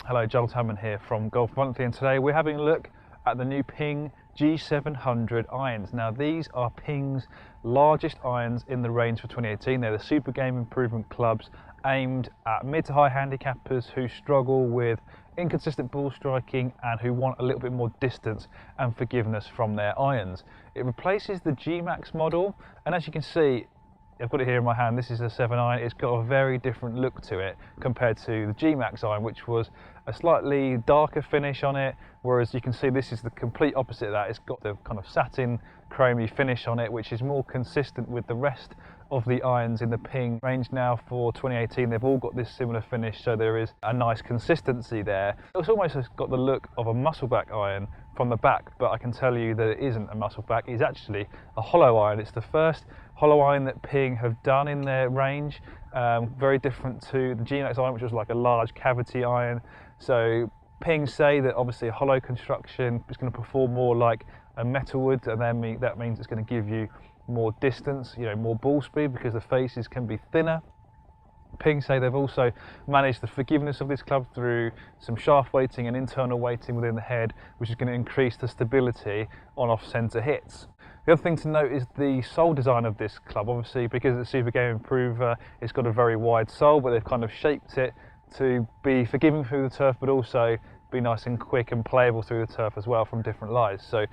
Hello, Joel Tadman here from Golf Monthly, and today we're having a look at the new Ping G700 irons. Now these are Ping's largest irons in the range for 2018. They're the super game improvement clubs aimed at mid to high handicappers who struggle with inconsistent ball striking and who want a little bit more distance and forgiveness from their irons. It replaces the G Max model, and as you can see, I've got it here in my hand. This is a 7 iron. It's got a very different look to it compared to the G Max iron, which was a slightly darker finish on it, whereas you can see this is the complete opposite of that. It's got the kind of satin chromy finish on it, which is more consistent with the rest of the irons in the Ping range now for 2018. They've all got this similar finish, so there is a nice consistency there. It's almost got the look of a muscleback iron from the back, but I can tell you that it isn't a muscleback. It's actually a hollow iron. It's the first hollow iron that Ping have done in their range, very different to the G Max iron, which was like a large cavity iron. So Ping say that obviously a hollow construction is going to perform more like a metal wood, and then that means it's going to give you more distance, more ball speed, because the faces can be thinner. Ping say they've also managed the forgiveness of this club through some shaft weighting and internal weighting within the head, which is going to increase the stability on off-centre hits. The other thing to note is the sole design of this club. Obviously, because it's a super game improver, it's got a very wide sole, but they've kind of shaped it to be forgiving through the turf, but also be nice and quick and playable through the turf as well from different lies. So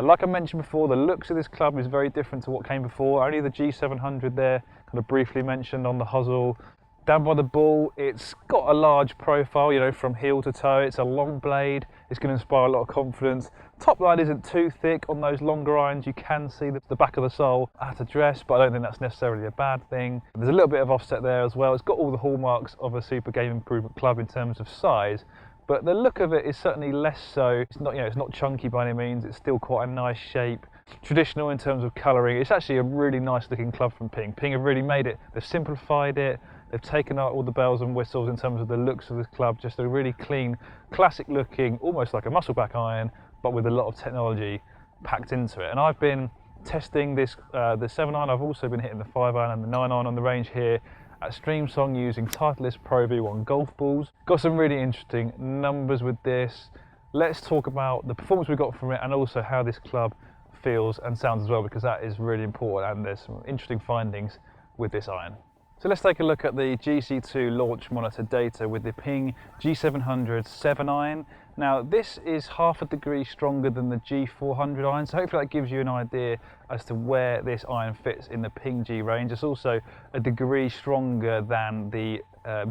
like I mentioned before, the looks of this club is very different to what came before. Only the G700 there, kind of briefly mentioned on the hosel. Down by the ball, it's got a large profile, from heel to toe. It's a long blade. It's going to inspire a lot of confidence. Top line isn't too thick on those longer irons. You can see the back of the sole at address, but I don't think that's necessarily a bad thing. There's a little bit of offset there as well. It's got all the hallmarks of a super game improvement club in terms of size, but the look of it is certainly less so. It's not, it's not chunky by any means. It's still quite a nice shape. Traditional in terms of colouring. It's actually a really nice looking club from Ping. Ping have really made it. They've simplified it. They've taken out all the bells and whistles in terms of the looks of this club. Just a really clean, classic looking, almost like a muscleback iron, but with a lot of technology packed into it. And I've been testing this, the 7 iron. I've also been hitting the 5 iron and the 9 iron on the range here at Streamsong using Titleist Pro V1 golf balls. Got some really interesting numbers with this. Let's talk about the performance we got from it and also how this club feels and sounds as well, because that is really important, and there's some interesting findings with this iron. So let's take a look at the GC2 launch monitor data with the Ping G700 7 iron. Now this is half a degree stronger than the G400 iron, so hopefully that gives you an idea as to where this iron fits in the Ping G range. It's also a degree stronger than the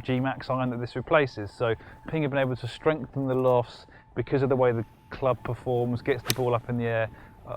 G Max iron that this replaces. So Ping have been able to strengthen the lofts because of the way the club performs, gets the ball up in the air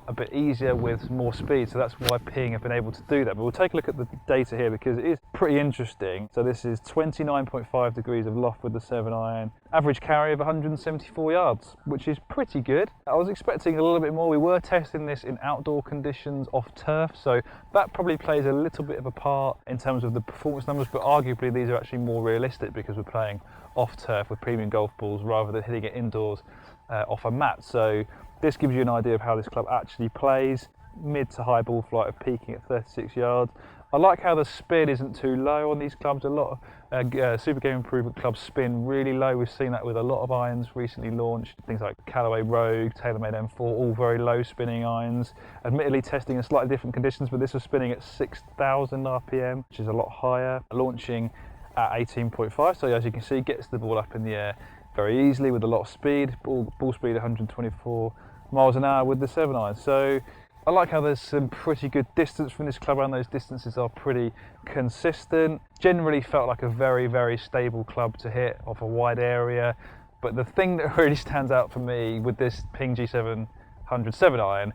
a bit easier with more speed, so that's why Ping have been able to do that. But we'll take a look at the data here because it is pretty interesting. So this is 29.5 degrees of loft with the 7 iron, average carry of 174 yards, which is pretty good. I was expecting a little bit more. We were testing this in outdoor conditions off turf, so that probably plays a little bit of a part in terms of the performance numbers, but arguably these are actually more realistic because we're playing off turf with premium golf balls rather than hitting it indoors off a mat. So this gives you an idea of how this club actually plays. Mid to high ball flight of peaking at 36 yards. I like how the spin isn't too low on these clubs. A lot of super game improvement clubs spin really low. We've seen that with a lot of irons recently launched. Things like Callaway Rogue, TaylorMade M4, all very low spinning irons. Admittedly testing in slightly different conditions, but this was spinning at 6,000 RPM, which is a lot higher. Launching at 18.5, so as you can see, gets the ball up in the air very easily with a lot of speed. Ball speed 124 miles an hour with the 7 iron. So I like how there's some pretty good distance from this club, and those distances are pretty consistent. Generally felt like a very, very stable club to hit off a wide area. But the thing that really stands out for me with this Ping G700 7 iron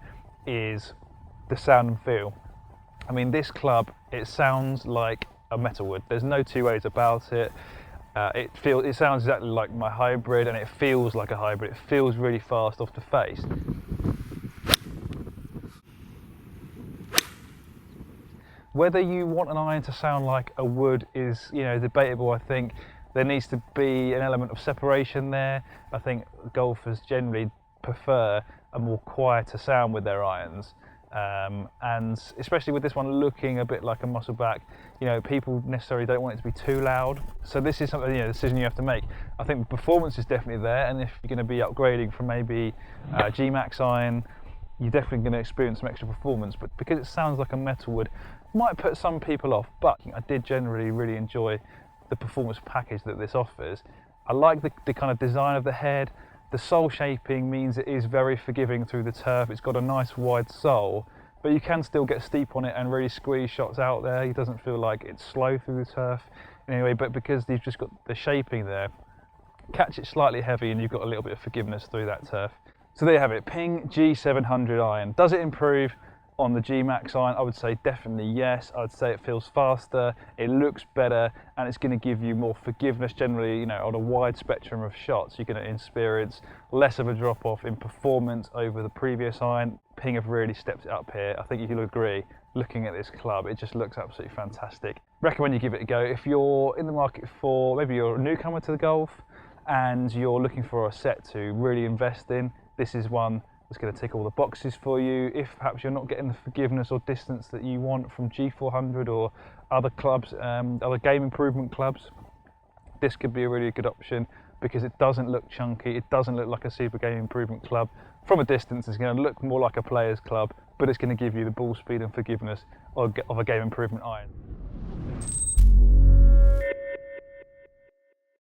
is the sound and feel. I mean, this club, it sounds like a metal wood. There's no two ways about it. It sounds exactly like my hybrid, and it feels like a hybrid. It feels really fast off the face. Whether you want an iron to sound like a wood is, debatable. I think there needs to be an element of separation there. I think golfers generally prefer a more quieter sound with their irons. And especially with this one looking a bit like a muscle back, you know, people necessarily don't want it to be too loud. So this is something, you know, a decision you have to make. I think performance is definitely there, and if you're going to be upgrading from maybe G-Max iron, you're definitely going to experience some extra performance. But because it sounds like a metal wood, might put some people off. But I did generally really enjoy the performance package that this offers. I like the kind of design of the head. The sole shaping means it is very forgiving through the turf. It's got a nice wide sole, but you can still get steep on it and really squeeze shots out there. It doesn't feel like it's slow through the turf anyway, but because you've just got the shaping there, catch it slightly heavy and you've got a little bit of forgiveness through that turf. So there you have it, Ping G700 iron. Does it improve on the G-Max iron? I would say definitely yes. I'd say it feels faster, it looks better, and it's going to give you more forgiveness generally, you know, on a wide spectrum of shots. You're going to experience less of a drop off in performance over the previous iron. Ping have really stepped it up here. I think you'll agree, looking at this club, it just looks absolutely fantastic. Recommend you give it a go. If you're in the market for, maybe you're a newcomer to the golf and you're looking for a set to really invest in, this is one that's going to tick all the boxes for you. If perhaps you're not getting the forgiveness or distance that you want from G400 or other clubs, other game improvement clubs, this could be a really good option because it doesn't look chunky, it doesn't look like a super game improvement club. From a distance, it's going to look more like a player's club, but it's going to give you the ball speed and forgiveness of a game improvement iron.